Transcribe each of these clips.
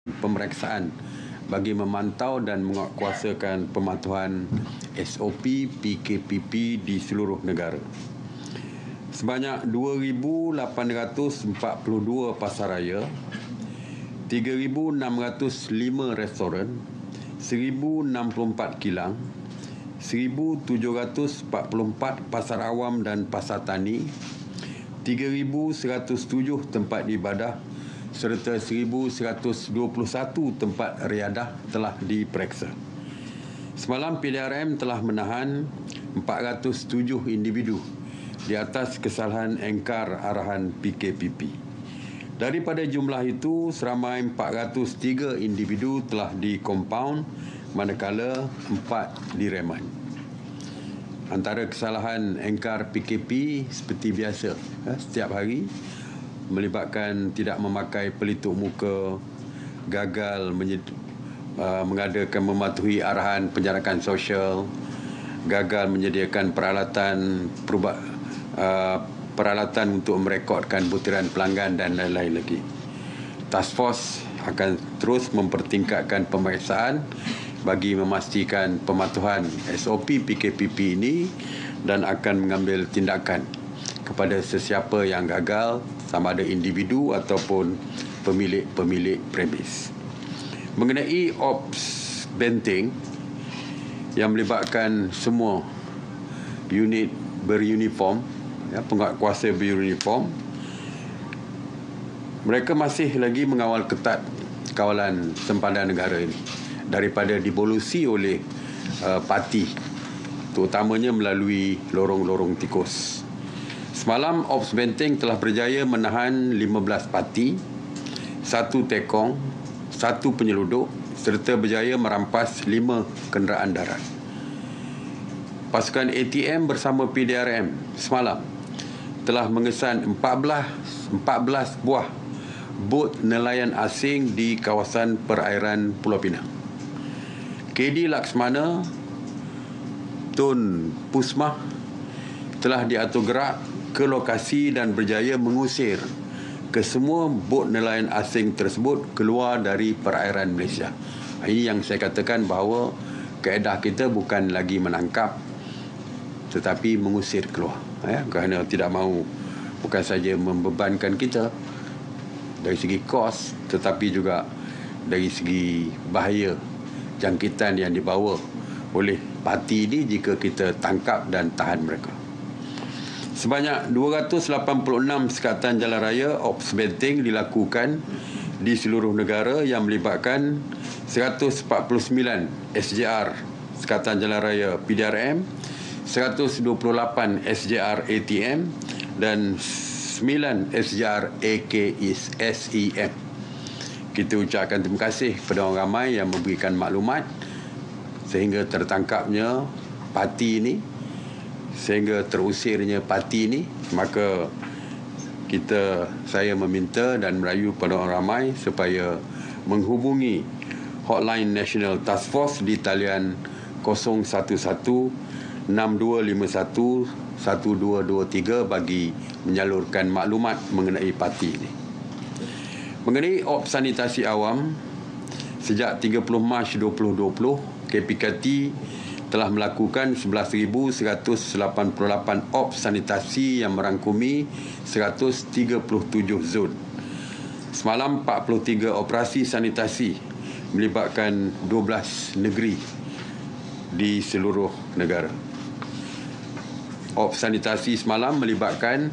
pemeriksaan bagi memantau dan menguatkuasakan pematuhan SOP PKPP di seluruh negara. Sebanyak 2,842 pasaraya, 3,605 restoran, 1,064 kilang, 1,744 pasar awam dan pasar tani, 3,107 tempat ibadah serta 1,121 tempat riadah telah diperiksa. Semalam PDRM telah menahan 407 individu di atas kesalahan engkar arahan PKPP. Daripada jumlah itu, seramai 403 individu telah dikompaun, manakala 4 direman. Antara kesalahan engkar PKP seperti biasa, setiap hari, melibatkan tidak memakai pelitup muka, gagal mengadakan mematuhi arahan penjarakan sosial, gagal menyediakan peralatan untuk merekodkan butiran pelanggan dan lain-lain lagi. Task Force akan terus mempertingkatkan pemeriksaan bagi memastikan pematuhan SOP PKPP ini dan akan mengambil tindakan kepada sesiapa yang gagal, sama ada individu ataupun pemilik premis. Mengenai Ops Benteng yang melibatkan semua unit beruniform, penguatkuasa beruniform, mereka masih lagi mengawal ketat kawalan sempadan negara ini daripada dibolusi oleh parti, terutamanya melalui lorong-lorong tikus. Semalam Ops Benteng telah berjaya menahan 15 parti, 1 tekong, 1 penyeluduk serta berjaya merampas 5 kenderaan darat. Pasukan ATM bersama PDRM semalam telah mengesan 14 buah bot nelayan asing di kawasan perairan Pulau Pinang. KD Laksmana Tun Pusmah telah diatur gerak ke lokasi dan berjaya mengusir kesemua bot nelayan asing tersebut keluar dari perairan Malaysia. Ini yang saya katakan bahawa kaedah kita bukan lagi menangkap tetapi mengusir keluar, kerana tidak mahu bukan saja membebankan kita dari segi kos tetapi juga dari segi bahaya jangkitan yang dibawa oleh parti ini jika kita tangkap dan tahan mereka. Sebanyak 286 sekatan jalan raya Ops Benteng dilakukan di seluruh negara yang melibatkan 149 SJR sekatan jalan raya PDRM, 128 SJR ATM dan 9 SJR AKSEM. Kita ucapkan terima kasih kepada orang ramai yang memberikan maklumat sehingga tertangkapnya parti ini, sehingga terusirnya parti ini. Maka saya meminta dan merayu pada orang ramai supaya menghubungi Hotline National Task Force di talian 011-6251-1223 bagi menyalurkan maklumat mengenai parti ini. Mengenai Ops Sanitasi Awam, sejak 30 Mac 2020, KPKT telah melakukan 11,188 ops sanitasi yang merangkumi 137 zon. Semalam 43 operasi sanitasi melibatkan 12 negeri di seluruh negara. Ops sanitasi semalam melibatkan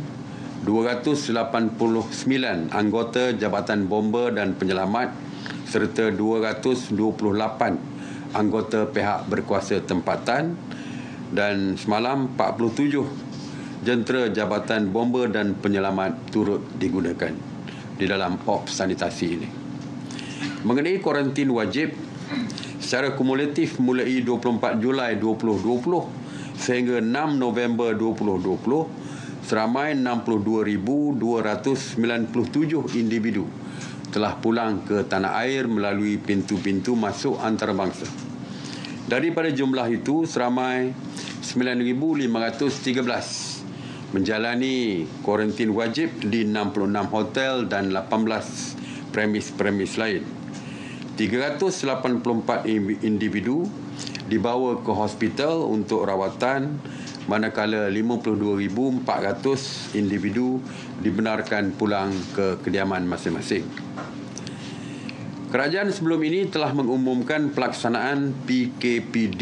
289 anggota Jabatan Bomba dan Penyelamat serta 228 anggota pihak berkuasa tempatan, dan semalam 47 jentera Jabatan Bomba dan Penyelamat turut digunakan di dalam ops sanitasi ini. Mengenai kuarantin wajib, secara kumulatif mulai 24 Julai 2020 sehingga 6 November 2020, seramai 62,297 individu telah pulang ke tanah air melalui pintu-pintu masuk antarabangsa. Daripada jumlah itu, seramai 9,513 menjalani kuarantin wajib di 66 hotel dan 18 premis-premis lain. 384 individu dibawa ke hospital untuk rawatan, manakala 52,400 individu dibenarkan pulang ke kediaman masing-masing. Kerajaan sebelum ini telah mengumumkan pelaksanaan PKPD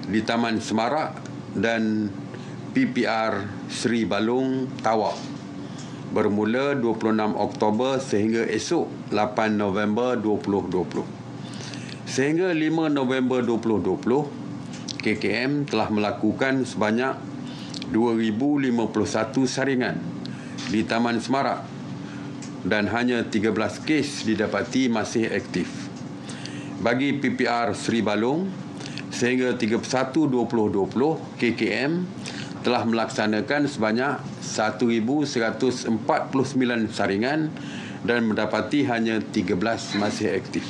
di Taman Semarak dan PPR Seri Balong Tawau bermula 26 Oktober sehingga esok 8 November 2020. Sehingga 5 November 2020, KKM telah melakukan sebanyak 2,051 saringan di Taman Semarak dan hanya 13 kes didapati masih aktif. Bagi PPR Seri Balong, sehingga 31/2020, KKM telah melaksanakan sebanyak 1,149 saringan dan mendapati hanya 13 masih aktif.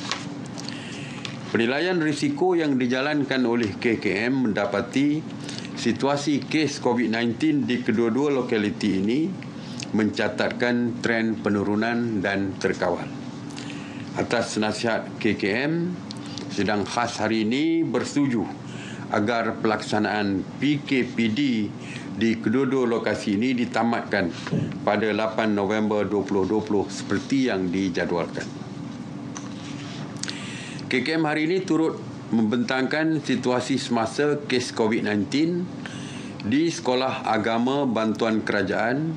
Penilaian risiko yang dijalankan oleh KKM mendapati situasi kes COVID-19 di kedua-dua lokaliti ini mencatatkan tren penurunan dan terkawal. Atas nasihat KKM, sidang khas hari ini bersetuju agar pelaksanaan PKPD di kedua-dua lokasi ini ditamatkan pada 8 November 2020 seperti yang dijadualkan. KKM hari ini turut membentangkan situasi semasa kes COVID-19 di Sekolah Agama Bantuan Kerajaan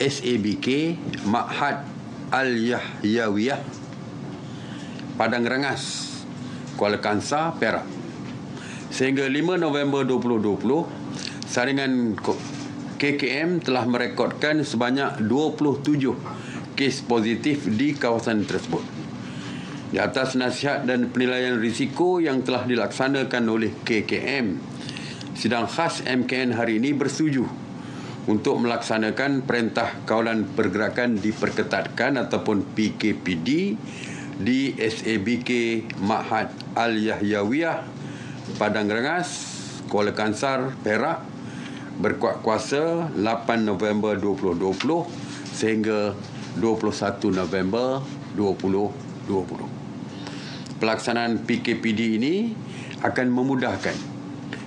SABK Ma'had Al-Yahyawiyah Padang Rengas, Kuala Kangsar, Perak. Sehingga 5 November 2020, saringan KKM telah merekodkan sebanyak 27 kes positif di kawasan tersebut. Di atas nasihat dan penilaian risiko yang telah dilaksanakan oleh KKM, sidang khas MKN hari ini bersetuju untuk melaksanakan Perintah Kawalan Pergerakan diperketatkan ataupun PKPD di SABK Ma'had Al-Yahyawiyah Padang Rengas, Kuala Kangsar, Perak berkuat kuasa 8 November 2020 sehingga 21 November 2020. Pelaksanaan PKPD ini akan memudahkan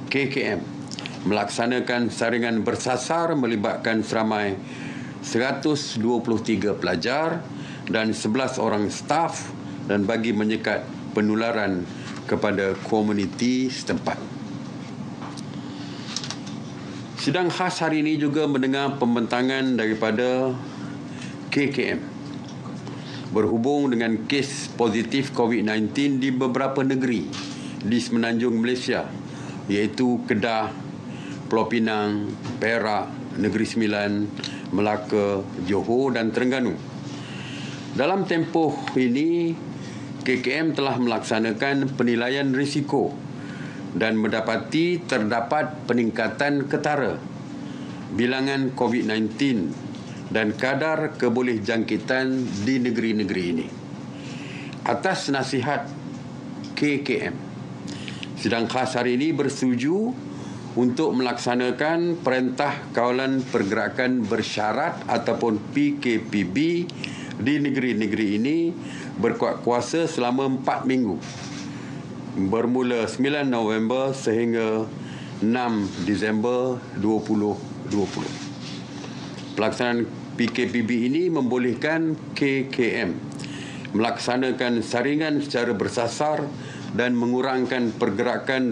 KKM melaksanakan saringan bersasar melibatkan seramai 123 pelajar dan 11 orang staf dan bagi menyekat penularan kepada komuniti setempat. Sidang khas hari ini juga mendengar pembentangan daripada KKM berhubung dengan kes positif COVID-19 di beberapa negeri di semenanjung Malaysia, iaitu Kedah, Pulau Pinang, Perak, Negeri Sembilan, Melaka, Johor dan Terengganu. Dalam tempoh ini, KKM telah melaksanakan penilaian risiko dan mendapati terdapat peningkatan ketara bilangan COVID-19 dan kadar kebolehjangkitan di negeri-negeri ini. Atas nasihat KKM, sidang khas hari ini bersetuju untuk melaksanakan Perintah Kawalan Pergerakan Bersyarat ataupun PKPB di negeri-negeri ini berkuat kuasa selama 4 minggu bermula 9 November sehingga 6 Disember 2020. Pelaksanaan PKPB ini membolehkan KKM melaksanakan saringan secara bersasar dan mengurangkan pergerakan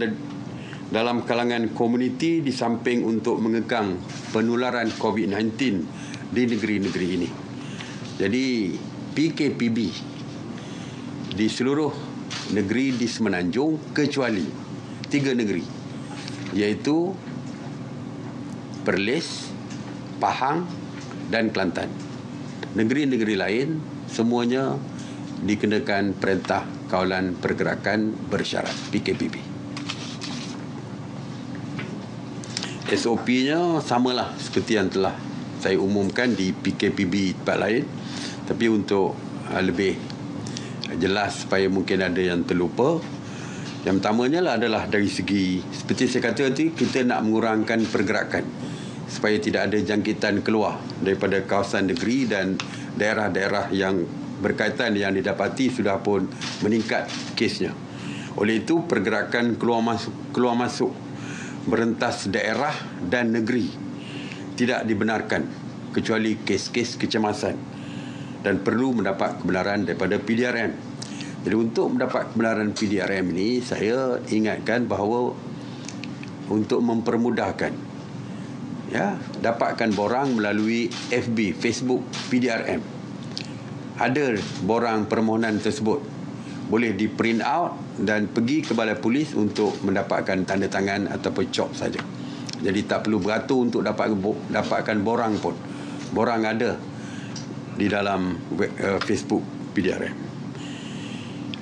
dalam kalangan komuniti di samping untuk mengekang penularan COVID-19 di negeri-negeri ini. Jadi PKPB di seluruh negeri di Semenanjung kecuali 3 negeri, iaitu Perlis, Pahang dan Kelantan. Negeri-negeri lain semuanya dikenakan Perintah Kawalan Pergerakan Bersyarat PKPB. SOP-nya samalah seperti yang telah saya umumkan di PKPB tempat lain, tapi untuk lebih jelas supaya mungkin ada yang terlupa, yang pertamanya adalah dari segi seperti saya kata tadi, kita nak mengurangkan pergerakan supaya tidak ada jangkitan keluar daripada kawasan negeri dan daerah-daerah yang berkaitan yang didapati sudah pun meningkat kesnya. Oleh itu, pergerakan keluar masuk merentas daerah dan negeri tidak dibenarkan kecuali kes-kes kecemasan dan perlu mendapat kebenaran daripada PDRM. Jadi untuk mendapat kebenaran PDRM ini, saya ingatkan bahawa untuk mempermudahkan, ya, dapatkan borang melalui FB, Facebook PDRM. Ada borang permohonan tersebut, boleh di print out dan pergi ke balai polis untuk mendapatkan tanda tangan ataupun cop saja. Jadi tak perlu beratur untuk dapatkan borang pun. Borang ada di dalam Facebook PDRM.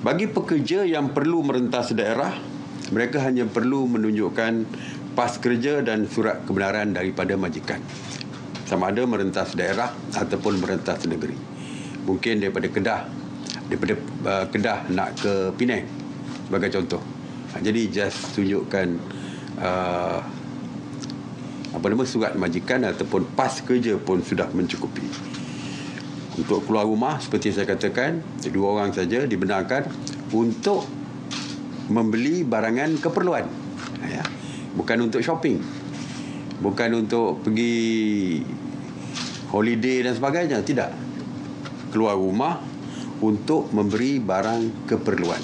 Bagi pekerja yang perlu merentas daerah, mereka hanya perlu menunjukkan pas kerja dan surat kebenaran daripada majikan, sama ada merentas daerah ataupun merentas negeri. Mungkin daripada Kedah nak ke Penang sebagai contoh. Jadi just tunjukkan surat majikan ataupun pas kerja pun sudah mencukupi. Untuk keluar rumah, seperti saya katakan, 2 orang saja dibenarkan untuk membeli barangan keperluan, ya. Bukan untuk shopping, bukan untuk pergi holiday dan sebagainya. Tidak. Keluar rumah untuk memberi barang keperluan.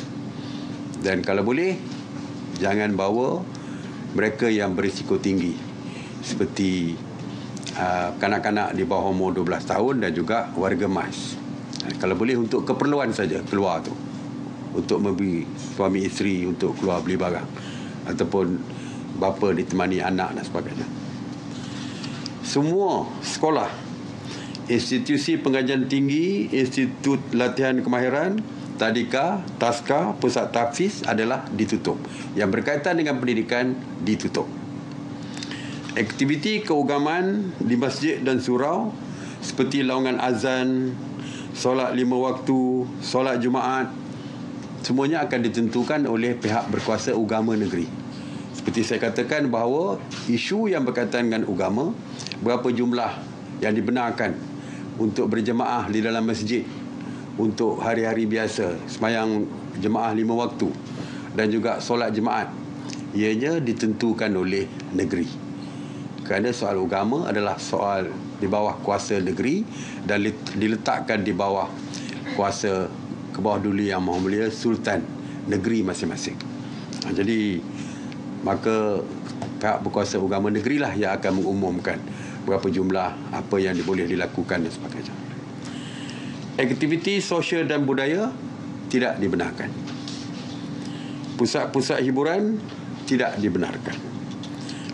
Dan kalau boleh, jangan bawa mereka yang berisiko tinggi, seperti kanak-kanak di bawah umur 12 tahun dan juga warga mas. Kalau boleh untuk keperluan saja keluar tu, untuk memberi suami isteri untuk keluar beli barang, ataupun bapa ditemani anak dan sebagainya. Semua sekolah, institusi pengajian tinggi, institut latihan kemahiran, tadika, taska, pusat tahfiz adalah ditutup. Yang berkaitan dengan pendidikan ditutup. Aktiviti keugaman di masjid dan surau seperti laungan azan, solat 5 waktu, solat Jumaat, semuanya akan ditentukan oleh pihak berkuasa agama negeri. Seperti saya katakan bahawa isu yang berkaitan dengan agama, berapa jumlah yang dibenarkan untuk berjemaah di dalam masjid untuk hari-hari biasa, sembahyang jemaah 5 waktu dan juga solat Jumaat, ianya ditentukan oleh negeri. Kerana soal agama adalah soal di bawah kuasa negeri dan diletakkan di bawah kuasa Kebawah Duli Yang Maha Mulia Sultan negeri masing-masing. Jadi maka pihak berkuasa agama negeri lah yang akan mengumumkan berapa jumlah, apa yang boleh dilakukan dan sebagainya. Aktiviti sosial dan budaya tidak dibenarkan. Pusat-pusat hiburan tidak dibenarkan.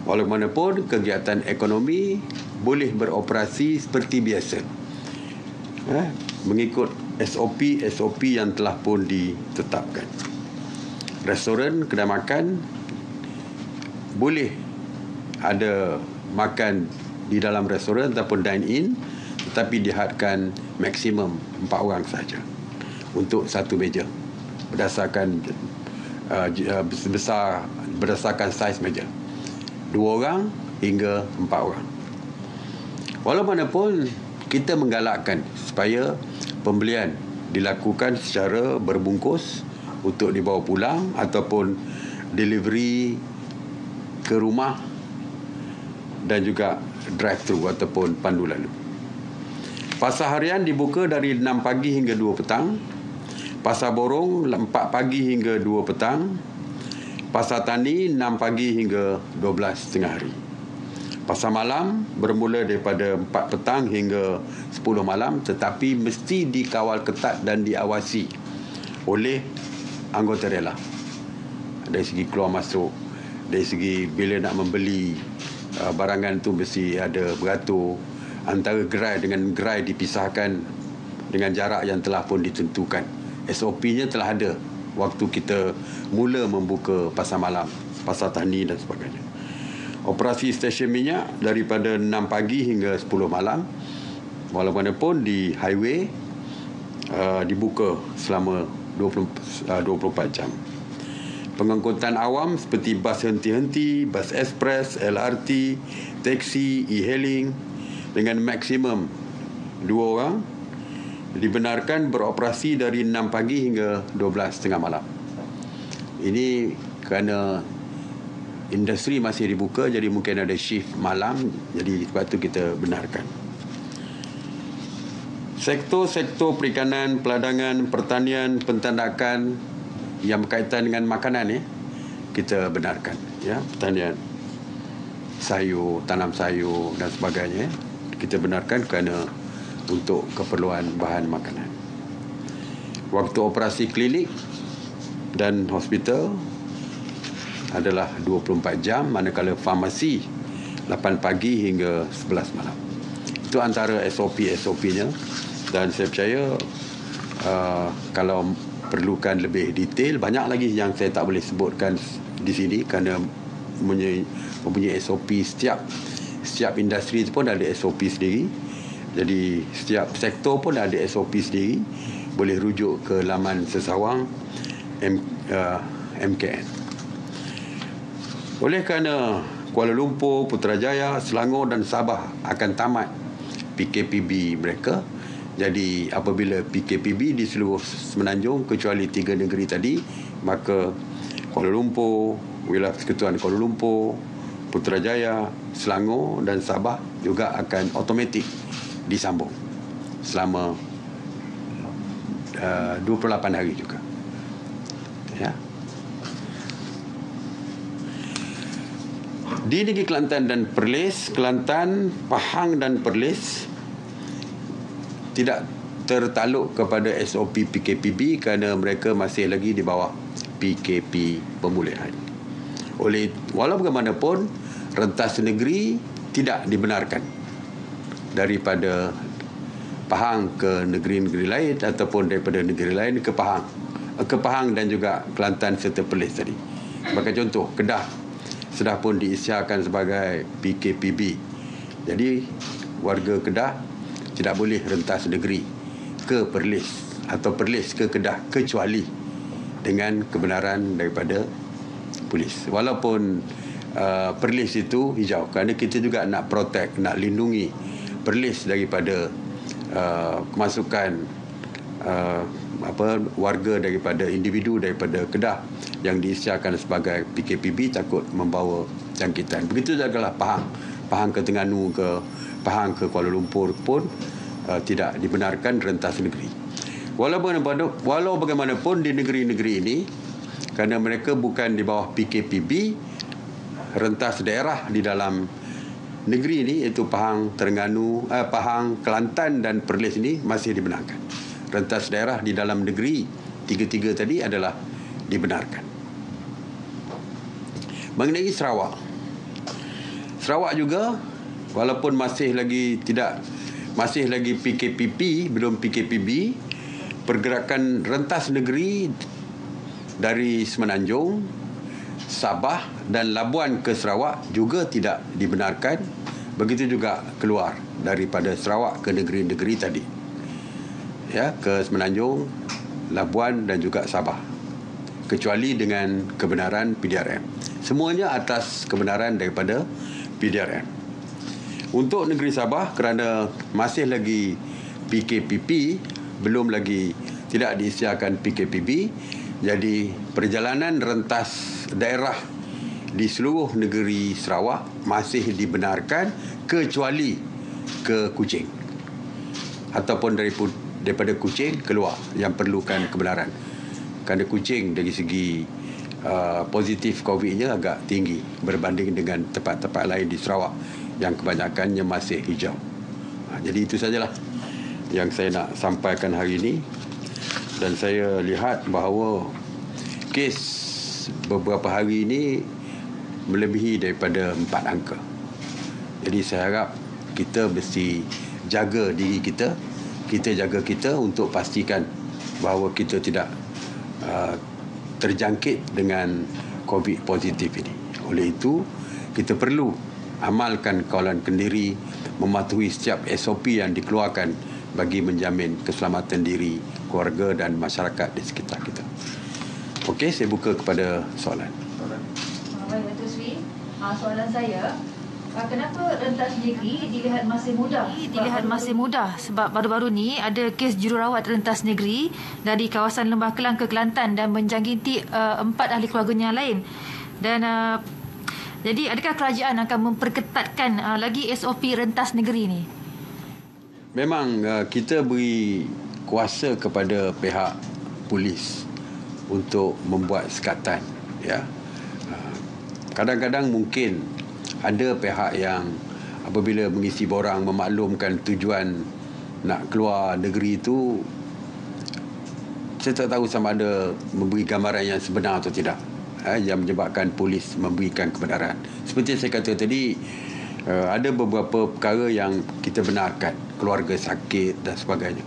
Walaupun kegiatan ekonomi boleh beroperasi seperti biasa, mengikut SOP yang telah pun ditetapkan. Restoran, kedai makan boleh ada makan di dalam restoran ataupun dine-in, tetapi dihadkan maksimum 4 orang saja untuk satu meja, berdasarkan berdasarkan saiz meja, 2 orang hingga 4 orang. Walaupun kita menggalakkan supaya pembelian dilakukan secara berbungkus untuk dibawa pulang ataupun delivery ke rumah dan juga drive-thru ataupun pandu lalu. Pasar harian dibuka dari 6 pagi hingga 2 petang. Pasar borong 4 pagi hingga 2 petang. Pasar tani 6 pagi hingga 12 tengah hari. Pasar malam bermula daripada 4 petang hingga 10 malam, tetapi mesti dikawal ketat dan diawasi oleh anggota rela. Dari segi keluar masuk, dari segi bila nak membeli barangan tu mesti ada beratur. Antara gerai dengan gerai dipisahkan dengan jarak yang telah pun ditentukan. SOP-nya telah ada waktu kita mula membuka pasar malam, pasar tani dan sebagainya. Operasi stesen minyak daripada 6 pagi hingga 10 malam. Walaupun di highway dibuka selama 24 jam. Pengangkutan awam seperti bas henti-henti, bas ekspres, LRT, teksi, e-hailing dengan maksimum 2 orang dibenarkan beroperasi dari 6 pagi hingga 12.30 malam. Ini kerana industri masih dibuka, jadi mungkin ada shift malam, jadi sebab tu kita benarkan. Sektor-sektor perikanan, peladangan, pertanian, pentandakan yang berkaitan dengan makanan kita benarkan, ya, pertanian sayur, tanam sayur dan sebagainya kita benarkan kerana untuk keperluan bahan makanan. Waktu operasi klinik dan hospital adalah 24 jam, manakala farmasi 8 pagi hingga 11 malam. Itu antara SOP-nya, dan saya percaya kalau perlukan lebih detail, banyak lagi yang saya tak boleh sebutkan di sini kerana mempunyai SOP. Setiap industri pun ada SOP sendiri. Jadi setiap sektor pun ada SOP sendiri. Boleh rujuk ke laman Sesawang MKN. Oleh kerana Kuala Lumpur, Putrajaya, Selangor dan Sabah akan tamat PKPB mereka, jadi apabila PKPB di seluruh Semenanjung kecuali 3 negeri tadi, maka Kuala Lumpur, wilayah persekutuan Kuala Lumpur, Putrajaya, Selangor dan Sabah juga akan automatik disambung selama 28 hari juga, ya. Di negeri Kelantan dan Perlis, Kelantan, Pahang dan Perlis tidak tertaluk kepada SOP PKPB kerana mereka masih lagi di bawah PKP pemulihan. Walau bagaimanapun, rentas negeri tidak dibenarkan daripada Pahang ke negeri-negeri lain ataupun daripada negeri lain ke Pahang dan juga Kelantan serta Perlis tadi. Sebagai contoh, Kedah sudah pun diisytiharkan sebagai PKPB. Jadi warga Kedah tidak boleh rentas negeri ke Perlis atau Perlis ke Kedah kecuali dengan kebenaran daripada polis. Walaupun Perlis itu hijau, kerana kita juga nak protect, nak lindungi Perlis daripada kemasukan warga daripada individu daripada Kedah yang diisytiharkan sebagai PKPB takut membawa jangkitan. Begitu juga Pahang ke Terengganu ke Pahang ke Kuala Lumpur pun tidak dibenarkan rentas negeri. Walau bagaimanapun di negeri-negeri ini, kerana mereka bukan di bawah PKPB, rentas daerah di dalam negeri ini iaitu Pahang, Terengganu, Pahang, Kelantan dan Perlis ini masih dibenarkan. Rentas daerah di dalam negeri tiga-tiga tadi adalah dibenarkan. Mengenai Sarawak juga, walaupun masih lagi PKPP, belum PKPB, pergerakan rentas negeri dari Semenanjung, Sabah dan Labuan ke Sarawak juga tidak dibenarkan. Begitu juga keluar daripada Sarawak ke negeri-negeri tadi, ya, ke Semenanjung, Labuan dan juga Sabah, kecuali dengan kebenaran PDRM. Semuanya atas kebenaran daripada PDRM. Untuk negeri Sabah, kerana masih lagi PKPP, belum lagi tidak diisytiharkan PKPB, jadi perjalanan rentas daerah di seluruh negeri Sarawak masih dibenarkan kecuali ke Kuching ataupun daripada Kuching keluar yang perlukan kebenaran. Kerana Kuching dari segi positif COVID-nya agak tinggi berbanding dengan tempat-tempat lain di Sarawak yang kebanyakannya masih hijau. Jadi itu sajalah yang saya nak sampaikan hari ini. Dan saya lihat bahawa kes beberapa hari ini melebihi daripada 4 angka. Jadi saya harap kita mesti jaga diri kita, jaga kita untuk pastikan bahawa kita tidak terjangkit dengan COVID positif ini. Oleh itu, kita perlu amalkan kawalan kendiri, mematuhi setiap SOP yang dikeluarkan bagi menjamin keselamatan diri, keluarga dan masyarakat di sekitar kita. Okey, saya buka kepada soalan. Baik, Datuk Seri. Soalan saya, Kenapa rentas negeri dilihat masih mudah? Sebab baru-baru ni ada kes jururawat rentas negeri dari kawasan Lembah Kelang ke Kelantan dan menjangkiti 4 ahli keluarganya lain. Dan jadi adakah kerajaan akan memperketatkan lagi SOP rentas negeri ni? Memang kita beri kuasa kepada pihak polis untuk membuat sekatan, ya. Kadang-kadang mungkin ada pihak yang apabila mengisi borang memaklumkan tujuan nak keluar negeri itu, saya tak tahu sama ada memberi gambaran yang sebenar atau tidak, yang menyebabkan polis memberikan kebenaran. Seperti saya kata tadi, ada beberapa perkara yang kita benarkan, keluarga sakit dan sebagainya.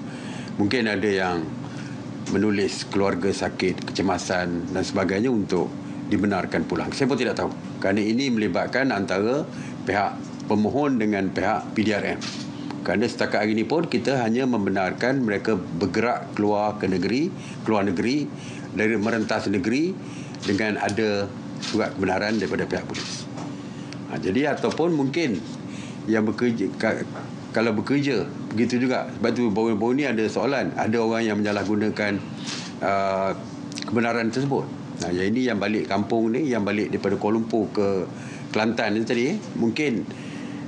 Mungkin ada yang menulis keluarga sakit, kecemasan dan sebagainya untuk dibenarkan pulang. Saya pun tidak tahu, kerana ini melibatkan antara pihak pemohon dengan pihak PDRM. Kerana setakat hari ini pun kita hanya membenarkan mereka bergerak keluar negeri dari merentas negeri dengan ada surat kebenaran daripada pihak polis. Jadi ataupun mungkin yang bekerja, kalau bekerja begitu juga. Sebab tu baru-baru ni ada soalan, ada orang yang menyalahgunakan kebenaran tersebut. Yang ini yang balik kampung ni, yang balik daripada Kuala Lumpur ke Kelantan ni tadi, mungkin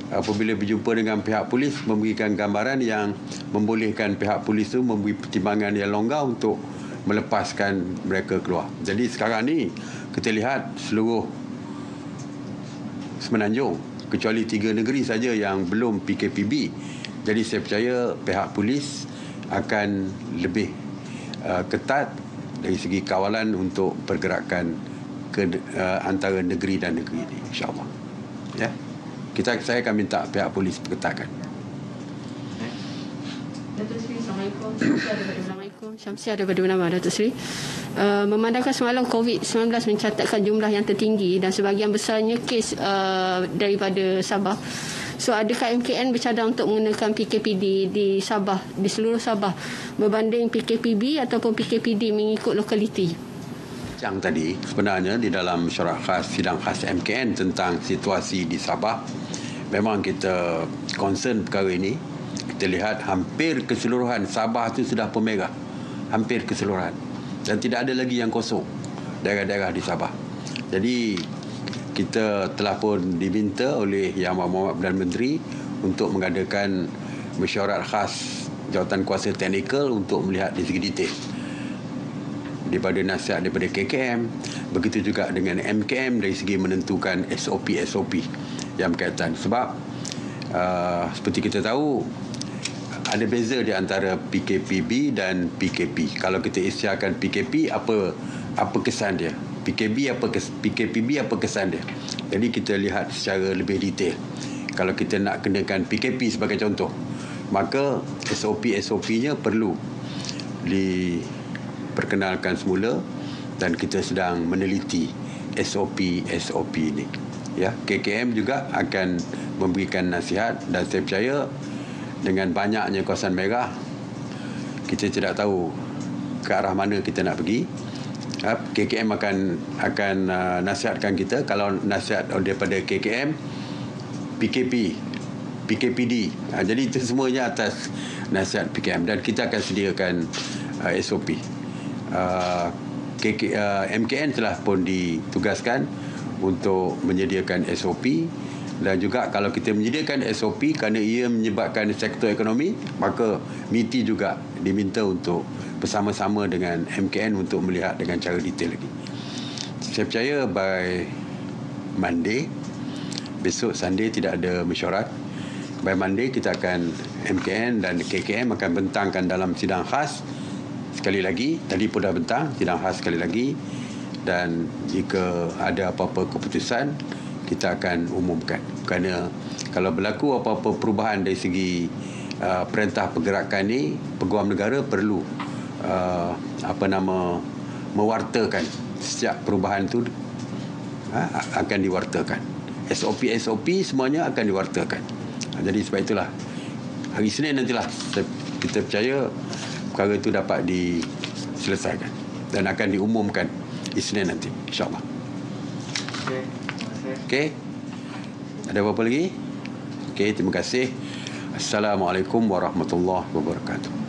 apabila berjumpa dengan pihak polis memberikan gambaran yang membolehkan pihak polis tu memberi pertimbangan yang longgar untuk melepaskan mereka keluar. Jadi sekarang ni kita lihat seluruh Semenanjung, kecuali 3 negeri saja yang belum PKPB. Jadi saya percaya pihak polis akan lebih ketat dari segi kawalan untuk pergerakan ke antara negeri dan negeri ini, insya-Allah. Ya. Saya akan minta pihak polis perketatkan. Datuk Seri, Assalamualaikum. Syamsiah daripada Bernama, Datuk Seri. Memandangkan semalam COVID-19 mencatatkan jumlah yang tertinggi dan sebahagian besarnya kes daripada Sabah. So adakah MKN bercadang untuk mengenakan PKPD di Sabah, di seluruh Sabah, berbanding PKPB ataupun PKPD mengikut lokaliti? Yang tadi sebenarnya di dalam mesyuarat khas sidang khas MKN tentang situasi di Sabah, memang kita concern perkara ini. Kita lihat hampir keseluruhan Sabah itu sudah pemerah, hampir keseluruhan, dan tidak ada lagi yang kosong daerah-daerah di Sabah. Jadi kita telah pun diminta oleh Yang Amat Perdana Menteri untuk mengadakan mesyuarat khas jawatan kuasa teknikal untuk melihat di segi detail daripada nasihat daripada KKM, begitu juga dengan MKM dari segi menentukan SOP yang berkaitan. Sebab seperti kita tahu, ada beza di antara PKPB dan PKP. Kalau kita isytiharkan PKP, apa kesan dia? PKPB apa kesan dia? Jadi kita lihat secara lebih detail. Kalau kita nak kenakan PKP sebagai contoh, maka SOP-nya perlu diperkenalkan semula, dan kita sedang meneliti SOP ini. Ya, KKM juga akan memberikan nasihat, dan saya percaya dengan banyaknya kawasan merah, kita tidak tahu ke arah mana kita nak pergi. KKM akan nasihatkan kita. Kalau nasihat daripada KKM, PKPD. Jadi itu semuanya atas nasihat PKM, dan kita akan sediakan SOP. MKN telah pun ditugaskan untuk menyediakan SOP, dan juga kalau kita menyediakan SOP kerana ia menyebabkan sektor ekonomi, maka MITI juga diminta untuk bersama-sama dengan MKN untuk melihat dengan cara detail lagi. Saya percaya by Monday, besok Sunday tidak ada mesyuarat. By Monday kita akan, MKN dan KKM akan bentangkan dalam sidang khas sekali lagi. Tadi pun dah bentang sidang khas sekali lagi, dan jika ada apa-apa keputusan kita akan umumkan. Kerana kalau berlaku apa-apa perubahan dari segi perintah pergerakan ni, Peguam Negara perlu mewartakan setiap perubahan tu, akan diwartakan. SOP semuanya akan diwartakan. Jadi sebab itulah hari Isnin nantilah kita percaya perkara itu dapat diselesaikan dan akan diumumkan Isnin nanti, insya-Allah. Okey. Ada apa-apa lagi? Okey, terima kasih. Assalamualaikum warahmatullahi wabarakatuh.